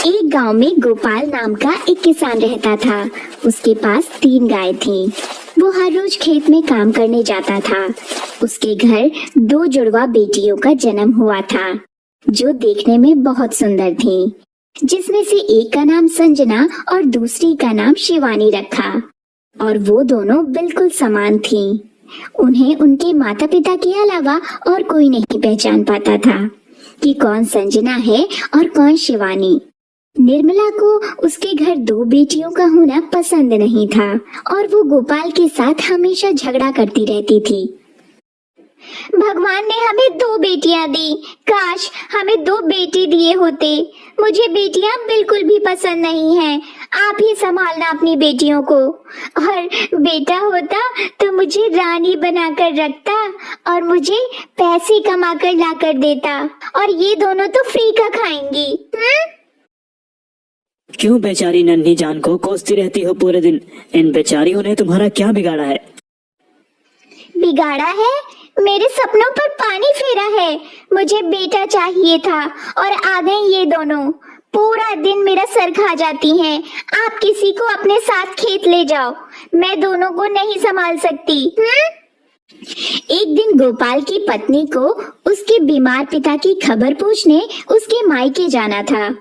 एक गांव में गोपाल नाम का एक किसान रहता था। उसके पास 3 गाय थीं। वो हर रोज खेत में काम करने जाता था। उसके घर 2 जुड़वा बेटियों का जन्म हुआ था, जो देखने में बहुत सुंदर थीं, जिसमें से एक का नाम संजना और दूसरी का नाम शिवानी रखा। और वो दोनों बिल्कुल समान थीं। उन्हें उनके माता पिता के अलावा और कोई नहीं पहचान पाता था कि कौन संजना है और कौन शिवानी। निर्मला को उसके घर 2 बेटियों का होना पसंद नहीं था और वो गोपाल के साथ हमेशा झगड़ा करती रहती थी। भगवान ने हमें 2 बेटियां दी, काश हमें 2 बेटे दिए होते। मुझे बेटियां बिल्कुल भी पसंद नहीं हैं। आप ही संभालना अपनी बेटियों को। और बेटा होता तो मुझे रानी बनाकर रखता और मुझे पैसे कमा कर ला कर देता, और ये दोनों तो फ्री का खाएंगी। क्यों बेचारी नन्ही जान को कोसती रहती हो पूरे दिन? इन बेचारियों ने तुम्हारा क्या बिगाड़ा है? बिगाड़ा है? मेरे सपनों पर पानी फेरा है। मुझे बेटा चाहिए था और आ गए ये दोनों। पूरा दिन मेरा सर खा जाती हैं। आप किसी को अपने साथ खेत ले जाओ, मैं दोनों को नहीं संभाल सकती। एक दिन गोपाल की पत्नी को उसके बीमार पिता की खबर पूछने उसके मायके जाना था।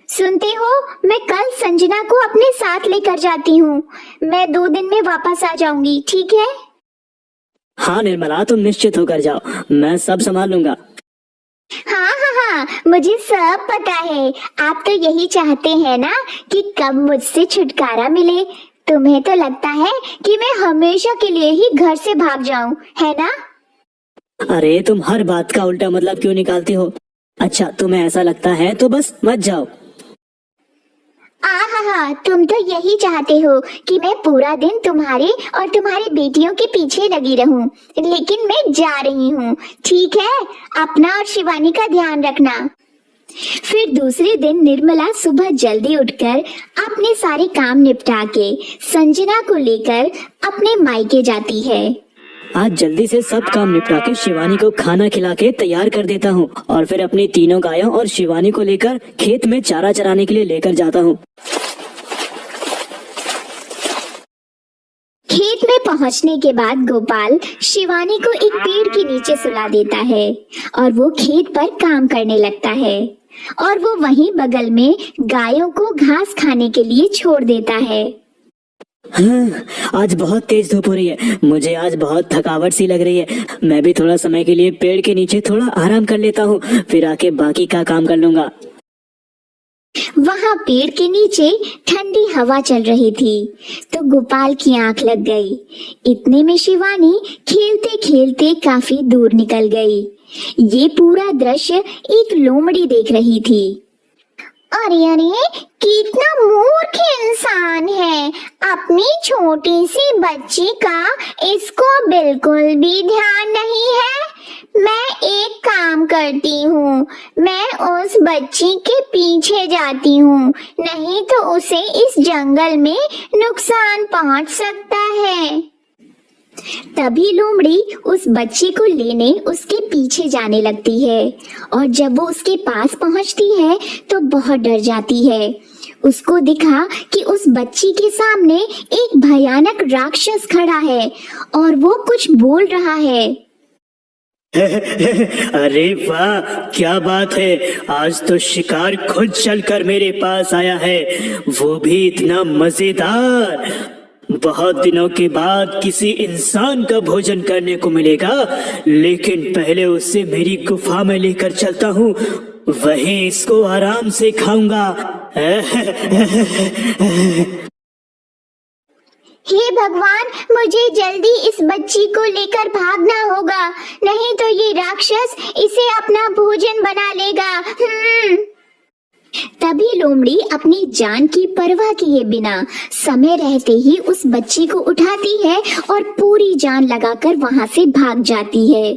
सुनते हो, मैं कल संजना को अपने साथ लेकर जाती हूँ। मैं 2 दिन में वापस आ जाऊंगी, ठीक है? हाँ निर्मला, तुम निश्चित होकर जाओ, मैं सब संभाल लूंगा। हाँ, मुझे सब पता है। आप तो यही चाहते हैं ना कि कब मुझसे छुटकारा मिले। तुम्हें तो लगता है कि मैं हमेशा के लिए ही घर से भाग जाऊं, है ना? अरे तुम हर बात का उल्टा मतलब क्यों निकालती हो? अच्छा, तुम्हें ऐसा लगता है तो बस मत जाओ। हाँ, तुम तो यही चाहते हो कि मैं पूरा दिन तुम्हारे और तुम्हारी बेटियों के पीछे लगी रहूं, लेकिन मैं जा रही हूँ, ठीक है? अपना और शिवानी का ध्यान रखना। फिर दूसरे दिन निर्मला सुबह जल्दी उठकर अपने सारे काम निपटा के संजना को लेकर अपने मायके जाती है। आज जल्दी से सब काम निपटा के शिवानी को खाना खिला के तैयार कर देता हूँ और फिर अपनी 3 गायों और शिवानी को लेकर खेत में चारा चराने के लिए लेकर जाता हूँ। खेत में पहुंचने के बाद गोपाल शिवानी को एक पेड़ के नीचे सुला देता है और वो खेत पर काम करने लगता है और वो वहीं बगल में गायों को घास खाने के लिए छोड़ देता है। हाँ, आज बहुत तेज धूप हो रही है। मुझे आज बहुत थकावट सी लग रही है। मैं भी थोड़ा समय के लिए पेड़ के नीचे थोड़ा आराम कर लेता हूँ, फिर आके बाकी का काम कर लूंगा। वहाँ पेड़ के नीचे ठंडी हवा चल रही थी तो गोपाल की आंख लग गई। इतने में शिवानी खेलते खेलते काफी दूर निकल गई। ये पूरा दृश्य एक लोमड़ी देख रही थी। अरे, कितना मूर्ख इंसान है। अपनी छोटी सी बच्ची का इसको बिल्कुल भी ध्यान नहीं है। मैं एक काम करती हूँ, मैं उस बच्ची के पीछे जाती हूँ, नहीं तो उसे इस जंगल में नुकसान पहुँच सकता है। तभी लोमड़ी उस बच्ची को लेने उसके पीछे जाने लगती है और जब वो उसके पास पहुंचती है तो बहुत डर जाती है। उसको दिखा कि उस बच्ची के सामने एक भयानक राक्षस खड़ा है और वो कुछ बोल रहा है। अरे वाह, क्या बात है। आज तो शिकार खुद चलकर मेरे पास आया है, वो भी इतना मजेदार। बहुत दिनों के बाद किसी इंसान का भोजन करने को मिलेगा, लेकिन पहले उसे मेरी गुफा में लेकर चलता हूँ, वहीं इसको आराम से खाऊंगा। हे भगवान, मुझे जल्दी इस बच्ची को लेकर भागना होगा, नहीं तो ये राक्षस इसे अपना भोजन बना लेगा। तभी लोमड़ी अपनी जान की परवाह किए बिना समय रहते ही उस बच्ची को उठाती है और पूरी जान लगाकर वहां से भाग जाती है।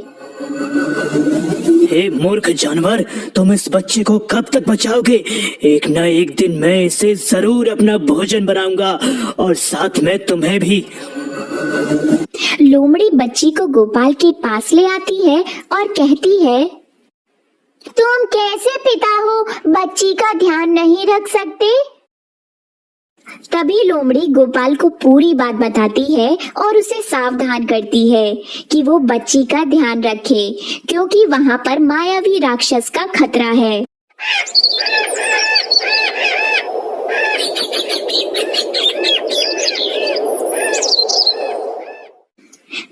हे मूर्ख जानवर, तुम इस बच्चे को कब तक बचाओगे? एक न एक दिन मैं इसे जरूर अपना भोजन बनाऊंगा और साथ में तुम्हें भी। लोमड़ी बच्ची को गोपाल के पास ले आती है और कहती है, तुम कैसे पिता हो, बच्ची का ध्यान नहीं रख सकते? तभी लोमड़ी गोपाल को पूरी बात बताती है और उसे सावधान करती है कि वो बच्ची का ध्यान रखे, क्योंकि वहाँ पर मायावी राक्षस का खतरा है।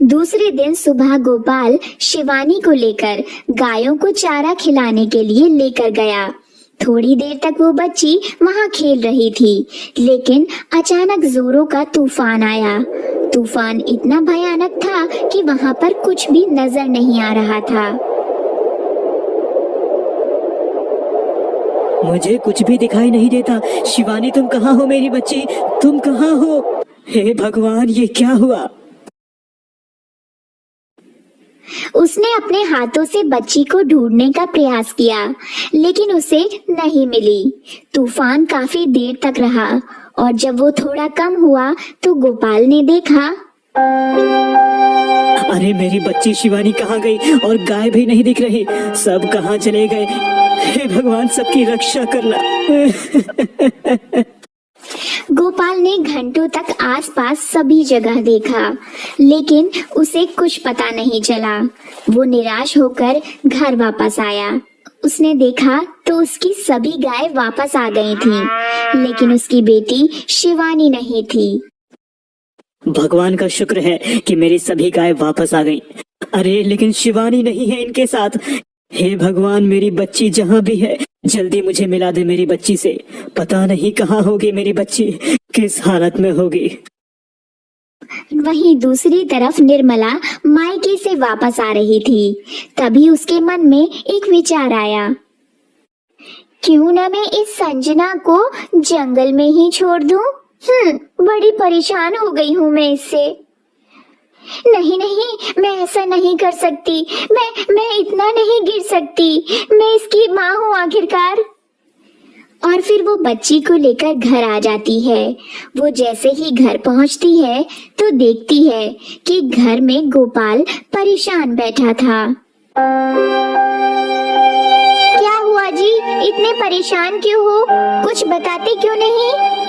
दूसरे दिन सुबह गोपाल शिवानी को लेकर गायों को चारा खिलाने के लिए लेकर गया। थोड़ी देर तक वो बच्ची वहाँ खेल रही थी, लेकिन अचानक जोरों का तूफान आया। तूफान इतना भयानक था कि वहाँ पर कुछ भी नजर नहीं आ रहा था। मुझे कुछ भी दिखाई नहीं देता। शिवानी, तुम कहाँ हो मेरी बच्ची? तुम कहाँ हो? हे भगवान, ये क्या हुआ? उसने अपने हाथों से बच्ची को ढूंढने का प्रयास किया, लेकिन उसे नहीं मिली। तूफान काफी देर तक रहा और जब वो थोड़ा कम हुआ तो गोपाल ने देखा। अरे मेरी बच्ची शिवानी कहाँ गई? और गाय भी नहीं दिख रही। सब कहाँ चले गए? हे भगवान, सबकी रक्षा करना। गोपाल ने घंटों तक आसपास सभी जगह देखा, लेकिन उसे कुछ पता नहीं चला। वो निराश होकर घर वापस आया। उसने देखा तो उसकी सभी गाय वापस आ गई थीं, लेकिन उसकी बेटी शिवानी नहीं थी। भगवान का शुक्र है कि मेरी सभी गाय वापस आ गई। अरे लेकिन शिवानी नहीं है इनके साथ। हे भगवान, मेरी बच्ची जहाँ भी है जल्दी मुझे मिला दे मेरी बच्ची से। पता नहीं कहाँ होगी मेरी बच्ची, किस हालत में होगी। वहीं दूसरी तरफ निर्मला मायके से वापस आ रही थी। तभी उसके मन में एक विचार आया, क्यों न मैं इस संजना को जंगल में ही छोड़ दूं? बड़ी परेशान हो गई हूँ मैं इससे। नहीं नहीं, मैं ऐसा नहीं कर सकती। मैं इतना नहीं गिर सकती। मैं इसकी माँ हूँ आखिरकार। और फिर वो बच्ची को लेकर घर आ जाती है। वो जैसे ही घर पहुंचती है तो देखती है कि घर में गोपाल परेशान बैठा था। क्या हुआ जी, इतने परेशान क्यों हो? कुछ बताते क्यों नहीं?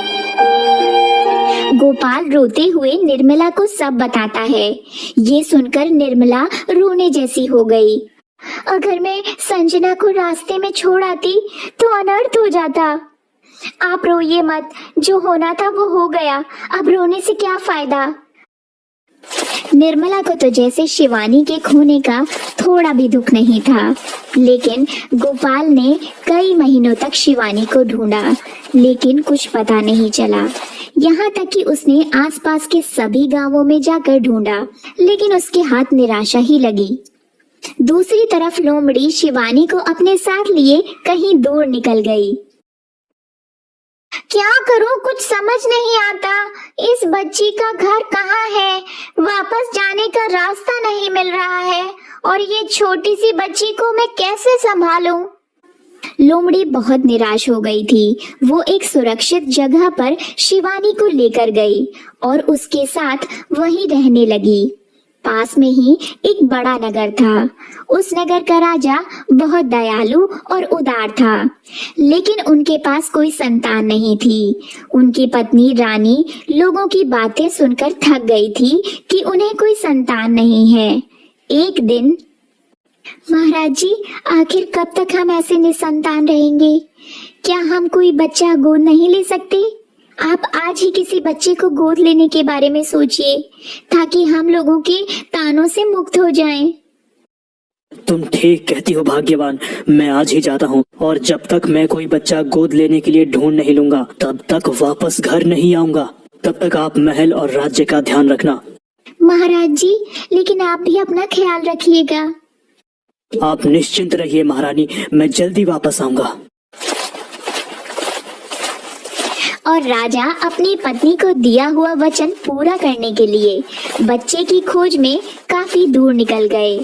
गोपाल रोते हुए निर्मला को सब बताता है। ये सुनकर निर्मला रोने जैसी हो गई। अगर मैं संजना को रास्ते में छोड़ आती तो अनर्थ हो जाता। आप रोइए मत, जो होना था वो हो गया, अब रोने से क्या फायदा। निर्मला को तो जैसे शिवानी के खोने का थोड़ा भी दुख नहीं था, लेकिन गोपाल ने कई महीनों तक शिवानी को ढूंढा, लेकिन कुछ पता नहीं चला। यहाँ तक कि उसने आसपास के सभी गांवों में जाकर ढूंढा, लेकिन उसके हाथ निराशा ही लगी। दूसरी तरफ लोमड़ी शिवानी को अपने साथ लिए कहीं दूर निकल गई। क्या करूं, कुछ समझ नहीं आता। इस बच्ची का घर कहाँ है? वापस जाने का रास्ता नहीं मिल रहा है, और ये छोटी सी बच्ची को मैं कैसे संभालूं? लोमड़ी बहुत निराश हो गई थी। वो एक सुरक्षित जगह पर शिवानी को लेकर गई और उसके साथ वहीं रहने लगी। पास में ही एक बड़ा नगर था। उस नगर का राजा बहुत दयालु और उदार था, लेकिन उनके पास कोई संतान नहीं थी। उनकी पत्नी रानी लोगों की बातें सुनकर थक गई थी कि उन्हें कोई संतान नहीं है। एक दिन, महाराज जी, आखिर कब तक हम ऐसे निसंतान रहेंगे? क्या हम कोई बच्चा गोद नहीं ले सकते? आप आज ही किसी बच्चे को गोद लेने के बारे में सोचिए, ताकि हम लोगों के तानों से मुक्त हो जाएं। तुम ठीक कहती हो भाग्यवान, मैं आज ही जाता हूँ, और जब तक मैं कोई बच्चा गोद लेने के लिए ढूंढ नहीं लूंगा तब तक वापस घर नहीं आऊंगा। तब तक आप महल और राज्य का ध्यान रखना। महाराज जी, लेकिन आप भी अपना ख्याल रखिएगा। आप निश्चिंत रहिए महारानी, मैं जल्दी वापस आऊंगा। और राजा अपनी पत्नी को दिया हुआ वचन पूरा करने के लिए बच्चे की खोज में काफी दूर निकल गए।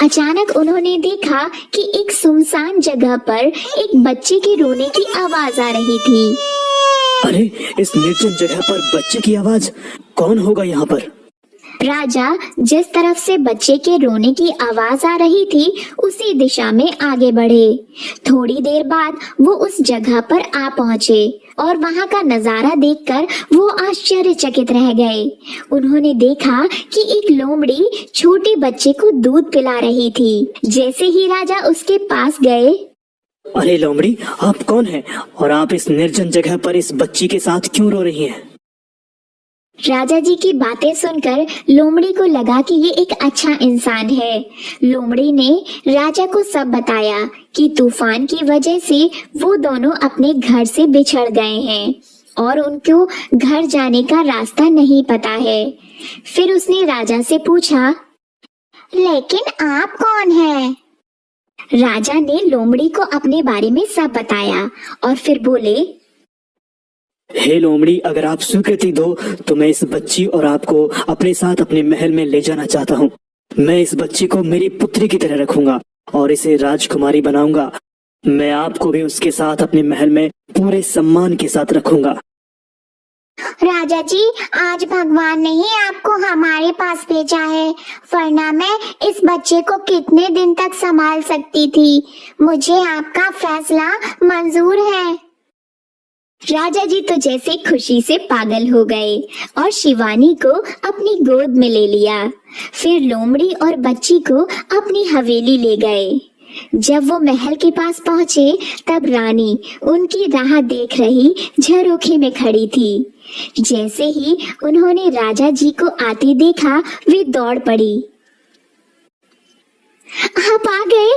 अचानक उन्होंने देखा कि एक सुनसान जगह पर एक बच्चे के रोने की आवाज आ रही थी। अरे, इस निर्जन जगह पर बच्चे की आवाज, कौन होगा यहाँ पर? राजा जिस तरफ से बच्चे के रोने की आवाज आ रही थी उसी दिशा में आगे बढ़े। थोड़ी देर बाद वो उस जगह पर आ पहुंचे और वहां का नजारा देखकर वो आश्चर्यचकित रह गए। उन्होंने देखा कि एक लोमड़ी छोटे बच्चे को दूध पिला रही थी। जैसे ही राजा उसके पास गए, अरे लोमड़ी, आप कौन हैं और आप इस निर्जन जगह पर इस बच्ची के साथ क्यों रो रही हैं? राजा जी की बातें सुनकर लोमड़ी को लगा कि ये एक अच्छा इंसान है। लोमड़ी ने राजा को सब बताया कि तूफान की वजह से वो दोनों अपने घर से बिछड़ गए हैं और उनको घर जाने का रास्ता नहीं पता है। फिर उसने राजा से पूछा, लेकिन आप कौन हैं? राजा ने लोमड़ी को अपने बारे में सब बताया और फिर बोले, हे लोमड़ी, अगर आप स्वीकृति दो तो मैं इस बच्ची और आपको अपने साथ अपने महल में ले जाना चाहता हूँ। मैं इस बच्ची को मेरी पुत्री की तरह रखूंगा और इसे राजकुमारी बनाऊंगा। मैं आपको भी उसके साथ अपने महल में पूरे सम्मान के साथ रखूंगा। राजा जी, आज भगवान ने ही आपको हमारे पास भेजा है, वरना मैं इस बच्चे को कितने दिन तक संभाल सकती थी। मुझे आपका फैसला मंजूर है। राजा जी तो जैसे खुशी से पागल हो गए और शिवानी को अपनी गोद में ले लिया। फिर लोमड़ी और बच्ची को अपनी हवेली ले गए। जब वो महल के पास पहुंचे तब रानी उनकी राह देख रही झरोखे में खड़ी थी। जैसे ही उन्होंने राजा जी को आते देखा वे दौड़ पड़ी। आप आ गए,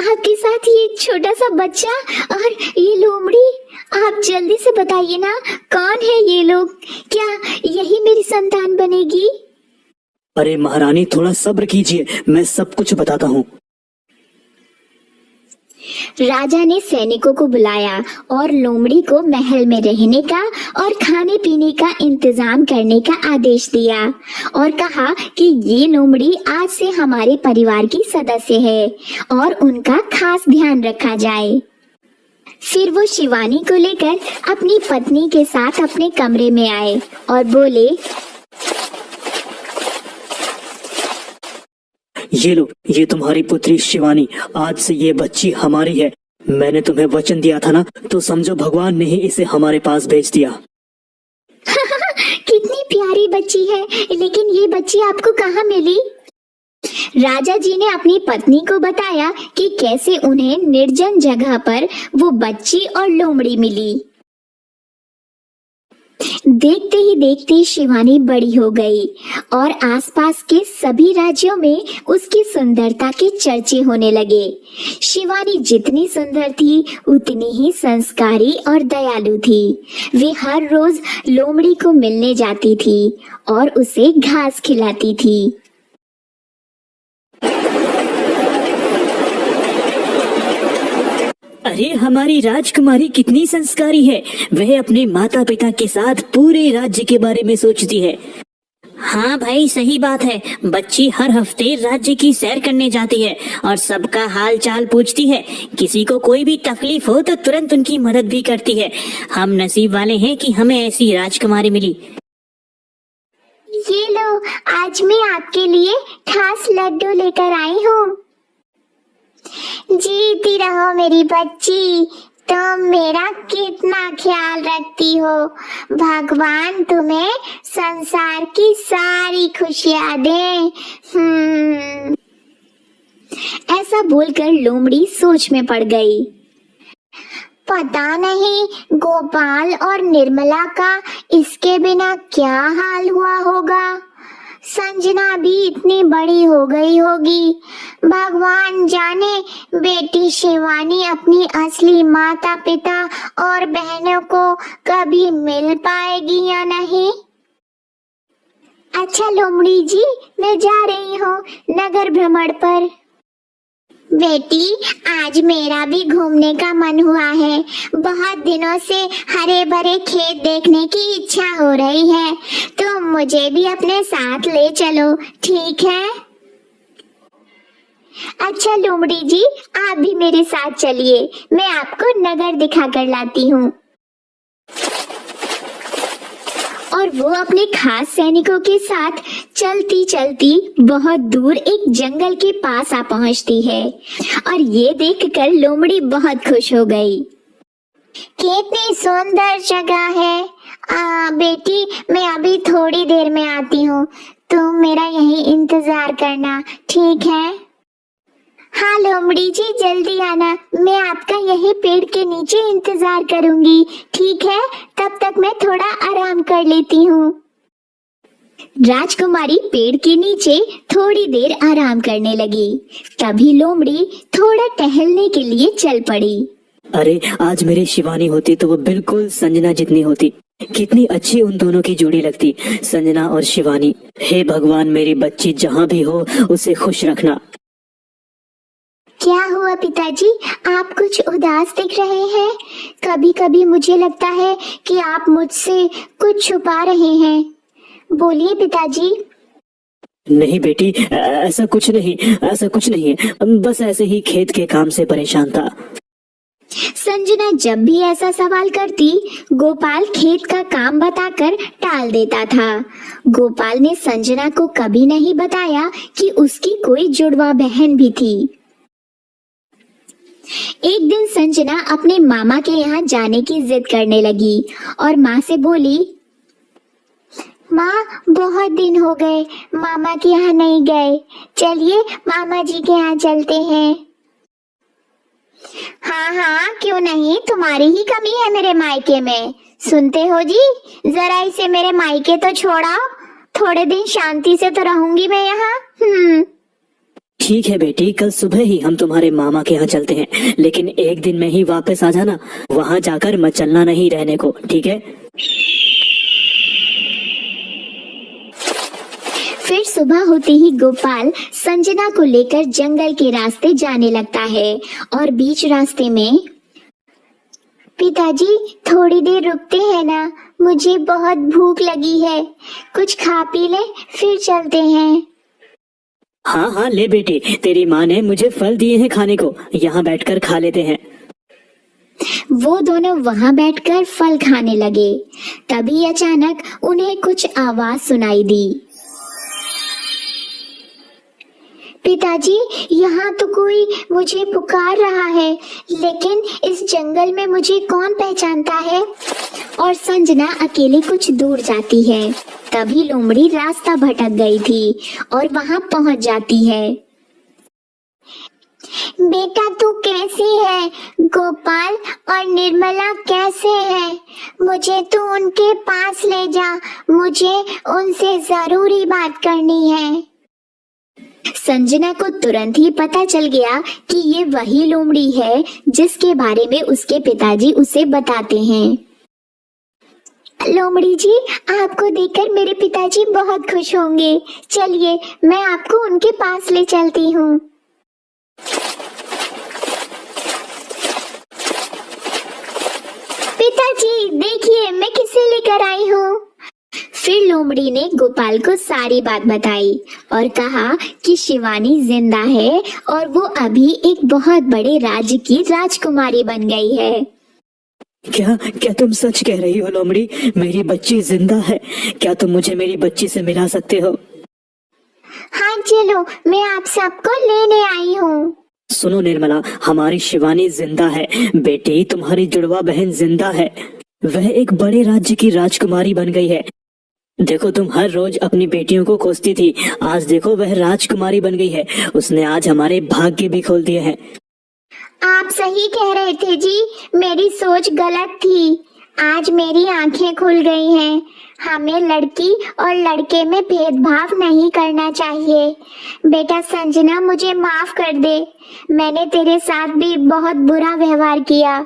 आपके साथ ये छोटा सा बच्चा और ये लोमड़ी। आप जल्दी से बताइए ना, कौन है ये लोग? क्या यही मेरी संतान बनेगी? अरे महारानी, थोड़ा सब्र कीजिए, मैं सब कुछ बताता हूँ। राजा ने सैनिकों को बुलाया और लोमड़ी को महल में रहने का और खाने पीने का इंतजाम करने का आदेश दिया और कहा कि ये लोमड़ी आज से हमारे परिवार की सदस्य है और उनका खास ध्यान रखा जाए। फिर वो शिवानी को लेकर अपनी पत्नी के साथ अपने कमरे में आए और बोले, ये लो, ये तुम्हारी पुत्री शिवानी। आज से ये बच्ची हमारी है। मैंने तुम्हें वचन दिया था ना, तो समझो भगवान ने ही इसे हमारे पास भेज दिया। कितनी प्यारी बच्ची है, लेकिन ये बच्ची आपको कहाँ मिली? राजा जी ने अपनी पत्नी को बताया कि कैसे उन्हें निर्जन जगह पर वो बच्ची और लोमड़ी मिली। देखते ही देखते शिवानी बड़ी हो गई और आसपास के सभी राज्यों में उसकी सुंदरता के चर्चे होने लगे। शिवानी जितनी सुंदर थी उतनी ही संस्कारी और दयालु थी। वे हर रोज लोमड़ी को मिलने जाती थी और उसे घास खिलाती थी। अरे हमारी राजकुमारी कितनी संस्कारी है। वह अपने माता पिता के साथ पूरे राज्य के बारे में सोचती है। हाँ भाई, सही बात है। बच्ची हर हफ्ते राज्य की सैर करने जाती है और सबका हाल चाल पूछती है। किसी को कोई भी तकलीफ हो तो तुरंत उनकी मदद भी करती है। हम नसीब वाले हैं कि हमें ऐसी राजकुमारी मिली। ये लो, आज मैं आपके लिए खास लड्डू लेकर आई हूँ। जीती रहो मेरी बच्ची, तुम मेरा कितना ख्याल रखती हो। भगवान तुम्हें संसार की सारी खुशियाँ दे। ऐसा बोलकर लोमड़ी सोच में पड़ गई। पता नहीं गोपाल और निर्मला का इसके बिना क्या हाल हुआ होगा। संजना भी इतनी बड़ी हो गई होगी। भगवान जाने बेटी शिवानी अपनी असली माता पिता और बहनों को कभी मिल पाएगी या नहीं। अच्छा लोमड़ी जी, मैं जा रही हूँ नगर भ्रमण पर। बेटी, आज मेरा भी घूमने का मन हुआ है। बहुत दिनों से हरे भरे खेत देखने की इच्छा हो रही है। तुम मुझे भी अपने साथ ले चलो, ठीक है? अच्छा लोमड़ी जी, आप भी मेरे साथ चलिए, मैं आपको नगर दिखा कर लाती हूँ। और वो अपने खास सैनिकों के साथ चलती चलती बहुत दूर एक जंगल के पास आ पहुंचती है और ये देखकर लोमड़ी बहुत खुश हो गई। कितनी सुंदर जगह है। बेटी, मैं अभी थोड़ी देर में आती हूँ, तुम मेरा यहीं इंतजार करना, ठीक है? हाँ लोमड़ी जी, जल्दी आना, मैं आपका यही पेड़ के नीचे इंतजार करूंगी, ठीक है? तब तक मैं थोड़ा आराम कर लेती हूँ। राजकुमारी पेड़ के नीचे थोड़ी देर आराम करने लगी। तभी लोमड़ी थोड़ा टहलने के लिए चल पड़ी। अरे आज मेरी शिवानी होती तो वो बिल्कुल संजना जितनी होती। कितनी अच्छी उन दोनों की जोड़ी लगती, संजना और शिवानी। हे भगवान, मेरी बच्ची जहाँ भी हो उसे खुश रखना। क्या हुआ पिताजी, आप कुछ उदास दिख रहे हैं? कभी कभी मुझे लगता है कि आप मुझसे कुछ छुपा रहे हैं। बोलिए पिताजी। नहीं बेटी, ऐसा कुछ नहीं है, बस ऐसे ही खेत के काम से परेशान था। संजना जब भी ऐसा सवाल करती, गोपाल खेत का काम बताकर टाल देता था। गोपाल ने संजना को कभी नहीं बताया कि उसकी कोई जुड़वा बहन भी थी। एक दिन संजना अपने मामा के यहाँ जाने की जिद करने लगी और माँ से बोली, माँ, बहुत दिन हो गए मामा के यहाँ नहीं गए, चलिए मामा जी के यहाँ चलते हैं। हाँ, क्यों नहीं, तुम्हारी ही कमी है मेरे मायके में। सुनते हो जी, जरा इसे मेरे मायके तो छोड़ाओ, थोड़े दिन शांति से तो रहूंगी मैं यहाँ। ठीक है बेटी, कल सुबह ही हम तुम्हारे मामा के यहाँ चलते हैं, लेकिन एक दिन में ही वापस आ जाना। वहाँ जाकर मचलना नहीं रहने को, ठीक है? फिर सुबह होते ही गोपाल संजना को लेकर जंगल के रास्ते जाने लगता है और बीच रास्ते में, पिताजी थोड़ी देर रुकते हैं ना, मुझे बहुत भूख लगी है, कुछ खा पी ले फिर चलते हैं। हाँ ले बेटी, तेरी माँ ने मुझे फल दिए हैं खाने को, यहाँ बैठकर खा लेते हैं। वो दोनों वहाँ बैठकर फल खाने लगे। तभी अचानक उन्हें कुछ आवाज सुनाई दी। पिताजी, यहाँ तो कोई मुझे पुकार रहा है, लेकिन इस जंगल में मुझे कौन पहचानता है? और संजना अकेले कुछ दूर जाती है। तभी लोमड़ी रास्ता भटक गई थी और वहाँ पहुँच जाती है। बेटा तू कैसी है? गोपाल और निर्मला कैसे हैं? मुझे तू उनके पास ले जा, मुझे उनसे जरूरी बात करनी है। संजना को तुरंत ही पता चल गया कि ये वही लोमड़ी है जिसके बारे में उसके पिताजी उसे बताते हैं। लोमड़ी जी, आपको देखकर मेरे पिताजी बहुत खुश होंगे। चलिए, मैं आपको उनके पास ले चलती हूँ। पिताजी देखिए, मैं किसे लेकर आई हूँ। फिर लोमड़ी ने गोपाल को सारी बात बताई और कहा कि शिवानी जिंदा है और वो अभी एक बहुत बड़े राज्य की राजकुमारी बन गई है। क्या तुम सच कह रही हो लोमड़ी? मेरी बच्ची जिंदा है? क्या तुम मुझे मेरी बच्ची से मिला सकते हो? हाँ चलो, मैं आप सबको लेने आई हूँ। सुनो निर्मला, हमारी शिवानी जिंदा है। बेटी, तुम्हारी जुड़वा बहन जिंदा है। वह एक बड़े राज्य की राजकुमारी बन गई है। देखो, तुम हर रोज अपनी बेटियों को कोसती थी, आज देखो वह राजकुमारी बन गई है। उसने आज हमारे भाग्य भी खोल दिए हैं। आप सही कह रहे थे जी, मेरी सोच गलत थी। आज मेरी आंखें खुल गई हैं। हमें लड़की और लड़के में भेदभाव नहीं करना चाहिए। बेटा संजना, मुझे माफ कर दे, मैंने तेरे साथ भी बहुत बुरा व्यवहार किया।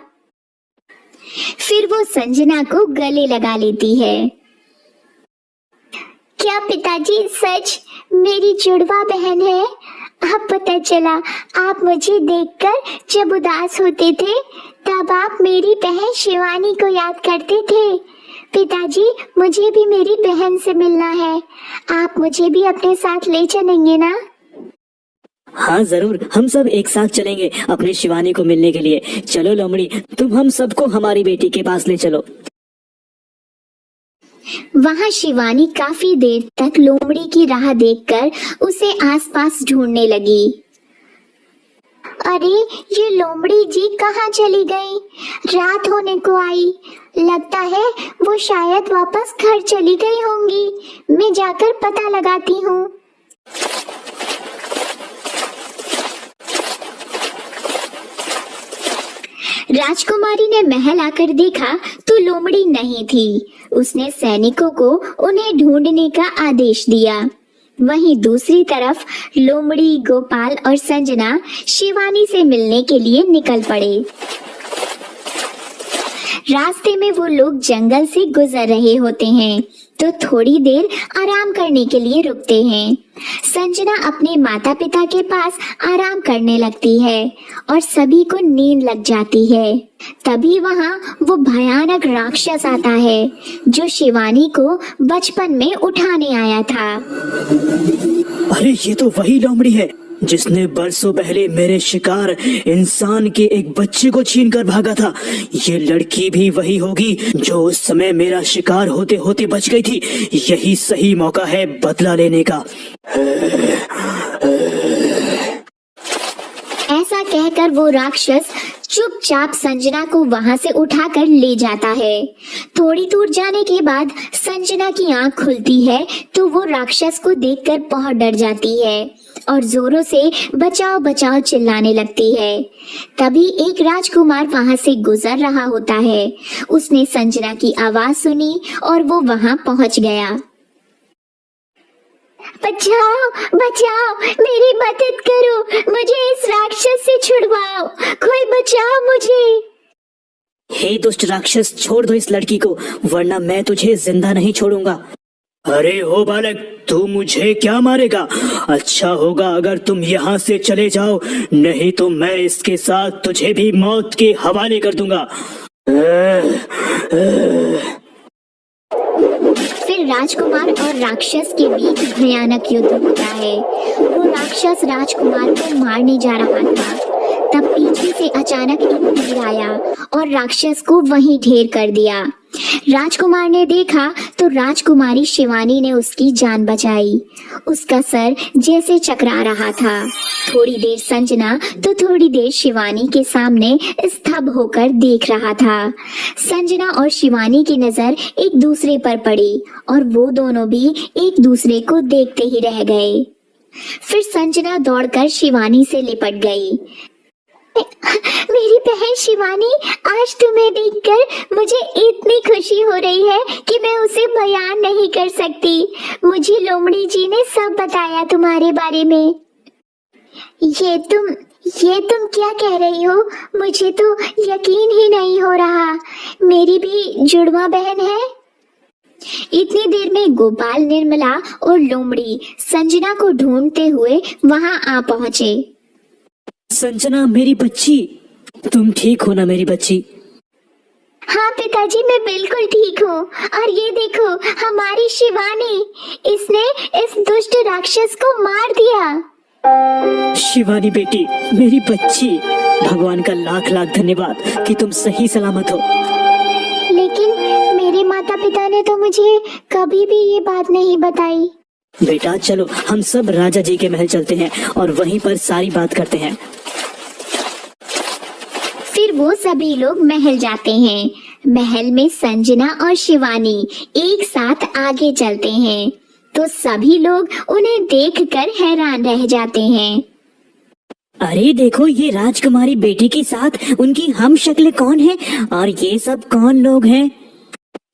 फिर वो संजना को गले लगा लेती है। क्या पिताजी सच मेरी जुड़वा बहन है? अब पता चला, आप मुझे देखकर जब उदास होते थे तब आप मेरी बहन शिवानी को याद करते थे। पिताजी, मुझे भी मेरी बहन से मिलना है, आप मुझे भी अपने साथ ले चलेंगे ना? हाँ जरूर, हम सब एक साथ चलेंगे अपनी शिवानी को मिलने के लिए। चलो लोमड़ी, तुम हम सबको हमारी बेटी के पास ले चलो। वहाँ शिवानी काफी देर तक लोमड़ी की राह देखकर उसे आसपास ढूंढने लगी। अरे ये लोमड़ी जी कहाँ चली गई? रात होने को आई, लगता है वो शायद वापस घर चली गई होंगी। मैं जाकर पता लगाती हूँ। राजकुमारी ने महल आकर देखा तो लोमड़ी नहीं थी। उसने सैनिकों को उन्हें ढूंढने का आदेश दिया। वहीं दूसरी तरफ लोमड़ी, गोपाल और संजना शिवानी से मिलने के लिए निकल पड़े। रास्ते में वो लोग जंगल से गुजर रहे होते हैं तो थोड़ी देर आराम करने के लिए रुकते हैं। संजना अपने माता पिता के पास आराम करने लगती है और सभी को नींद लग जाती है। तभी वहाँ वो भयानक राक्षस आता है जो शिवानी को बचपन में उठाने आया था। अरे ये तो वही लोमड़ी है जिसने बरसों पहले मेरे शिकार इंसान के एक बच्चे को छीन कर भागा था। ये लड़की भी वही होगी जो उस समय मेरा शिकार होते होते बच गई थी। यही सही मौका है बदला लेने का। ऐसा कहकर वो राक्षस चुपचाप संजना को वहां से उठाकर ले जाता है। थोड़ी दूर जाने के बाद संजना की आंख खुलती है तो वो राक्षस को देखकर बहुत डर जाती है और जोरों से बचाओ बचाओ चिल्लाने लगती है। तभी एक राजकुमार वहां से गुजर रहा होता है। उसने संजना की आवाज सुनी और वो वहां पहुंच गया। बचाओ बचाओ, मेरी मदद करो, मुझे इस राक्षस से छुड़वाओ, कोई बचाओ मुझे। हे दुष्ट राक्षस, छोड़ दो इस लड़की को वरना मैं तुझे जिंदा नहीं छोड़ूंगा। अरे हो बालक, तू मुझे क्या मारेगा? अच्छा होगा अगर तुम यहाँ से चले जाओ, नहीं तो मैं इसके साथ तुझे भी मौत के हवाले कर दूंगा। फिर राजकुमार और राक्षस के बीच भयानक युद्ध होता है। वो राक्षस राजकुमार को मारने जा रहा था, तब पीछे से अचानक एक तीर आया और राक्षस को वहीं ढेर कर दिया। राजकुमार ने देखा तो राजकुमारी शिवानी ने उसकी जान बचाई। उसका सर जैसे चकरा रहा था। थोड़ी देर संजना तो थोड़ी देर शिवानी के सामने स्तब्ध होकर देख रहा था। संजना और शिवानी की नजर एक दूसरे पर पड़ी और वो दोनों भी एक दूसरे को देखते ही रह गए। फिर संजना दौड़कर शिवानी से लिपट गई। मेरी बहन शिवानी, आज तुम्हें देखकर मुझे इतनी खुशी हो रही है कि मैं उसे बयान नहीं कर सकती। मुझे लोमड़ी जी ने सब बताया तुम्हारे बारे में। ये तुम क्या कह रही हो? मुझे तो यकीन ही नहीं हो रहा। मेरी भी जुड़वा बहन है। इतनी देर में गोपाल, निर्मला और लोमड़ी संजना को ढूंढते हुए वहां आ पहुंचे। संजना मेरी बच्ची, तुम ठीक हो ना मेरी बच्ची? हाँ पिताजी, मैं बिल्कुल ठीक हूँ। और ये देखो हमारी शिवानी, इसने इस दुष्ट राक्षस को मार दिया। शिवानी बेटी, मेरी बच्ची, भगवान का लाख लाख धन्यवाद कि तुम सही सलामत हो। लेकिन मेरे माता पिता ने तो मुझे कभी भी ये बात नहीं बताई। बेटा चलो हम सब राजा जी के महल चलते हैं और वहीं पर सारी बात करते हैं। फिर वो सभी लोग महल जाते हैं। महल में संजना और शिवानी एक साथ आगे चलते हैं तो सभी लोग उन्हें देखकर हैरान रह जाते हैं। अरे देखो, ये राजकुमारी बेटी के साथ उनकी हम शक्ल कौन है और ये सब कौन लोग हैं?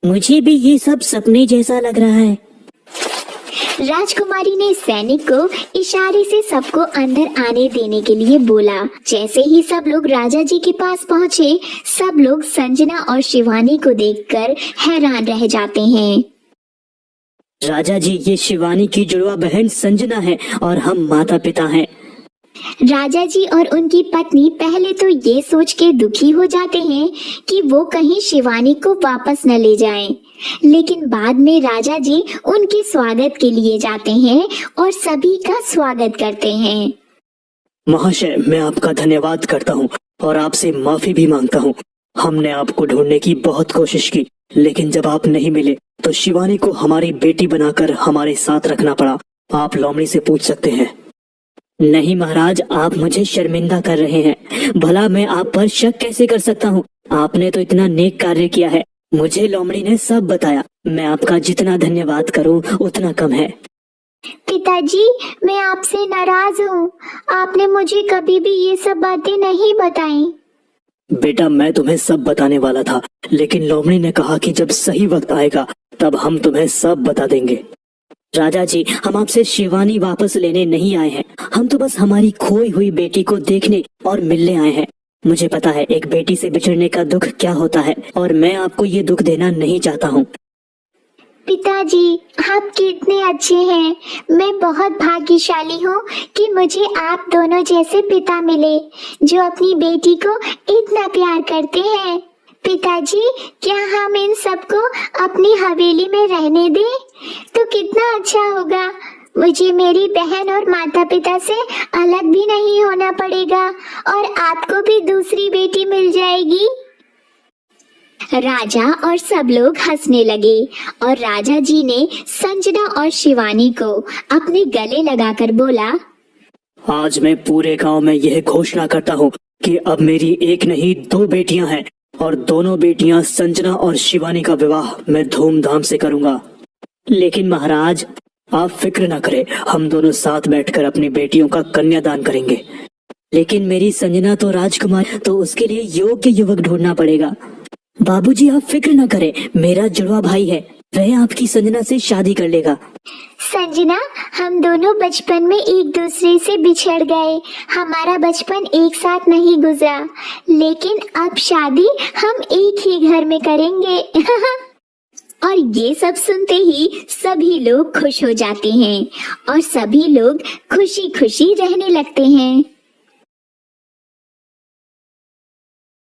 मुझे भी ये सब सपने जैसा लग रहा है। राजकुमारी ने सैनिक को इशारे से सबको अंदर आने देने के लिए बोला। जैसे ही सब लोग राजा जी के पास पहुँचे, सब लोग संजना और शिवानी को देखकर हैरान रह जाते हैं। राजा जी, ये शिवानी की जुड़वा बहन संजना है और हम माता पिता हैं। राजा जी और उनकी पत्नी पहले तो ये सोच के दुखी हो जाते हैं कि वो कहीं शिवानी को वापस न ले जाएं, लेकिन बाद में राजा जी उनके स्वागत के लिए जाते हैं और सभी का स्वागत करते हैं। महाशय, मैं आपका धन्यवाद करता हूँ और आपसे माफी भी मांगता हूँ। हमने आपको ढूंढने की बहुत कोशिश की, लेकिन जब आप नहीं मिले तो शिवानी को हमारी बेटी बनाकर हमारे साथ रखना पड़ा। आप लोमड़ी से पूछ सकते हैं। नहीं महाराज, आप मुझे शर्मिंदा कर रहे हैं। भला मैं आप पर शक कैसे कर सकता हूँ? आपने तो इतना नेक कार्य किया है। मुझे लोमड़ी ने सब बताया। मैं आपका जितना धन्यवाद करूँ उतना कम है। पिताजी, मैं आपसे नाराज हूँ। आपने मुझे कभी भी ये सब बातें नहीं बताई। बेटा, मैं तुम्हें सब बताने वाला था, लेकिन लोमड़ी ने कहा कि जब सही वक्त आएगा तब हम तुम्हें सब बता देंगे। राजा जी, हम आपसे शिवानी वापस लेने नहीं आए हैं। हम तो बस हमारी खोई हुई बेटी को देखने और मिलने आए हैं। मुझे पता है एक बेटी से बिछड़ने का दुख क्या होता है, और मैं आपको ये दुख देना नहीं चाहता हूँ। पिताजी, आप कितने अच्छे हैं। मैं बहुत भाग्यशाली हूँ कि मुझे आप दोनों जैसे पिता मिले जो अपनी बेटी को इतना प्यार करते हैं। पिताजी, क्या हम इन सबको अपनी हवेली में रहने दें तो कितना अच्छा होगा। मुझे मेरी बहन और माता पिता से अलग भी नहीं होना पड़ेगा और आपको भी दूसरी बेटी मिल जाएगी। राजा और सब लोग हंसने लगे और राजा जी ने संजना और शिवानी को अपने गले लगाकर बोला, आज मैं पूरे गांव में यह घोषणा करता हूँ कि अब मेरी एक नहीं 2 बेटियां हैं, और दोनों बेटियां संजना और शिवानी का विवाह मैं धूमधाम से करूंगा। लेकिन महाराज, आप फिक्र न करें, हम दोनों साथ बैठकर अपनी बेटियों का कन्यादान करेंगे। लेकिन मेरी संजना तो राजकुमार, तो उसके लिए योग्य युवक ढूंढना पड़ेगा। बाबूजी, आप फिक्र न करें, मेरा जुड़वा भाई है, वह आपकी संजना से शादी कर लेगा। संजना, हम दोनों बचपन में एक दूसरे से बिछड़ गए। हमारा बचपन एक साथ नहीं गुजरा, लेकिन अब शादी हम एक ही घर में करेंगे। और ये सब सुनते ही सभी लोग खुश हो जाते हैं और सभी लोग खुशी खुशी रहने लगते हैं।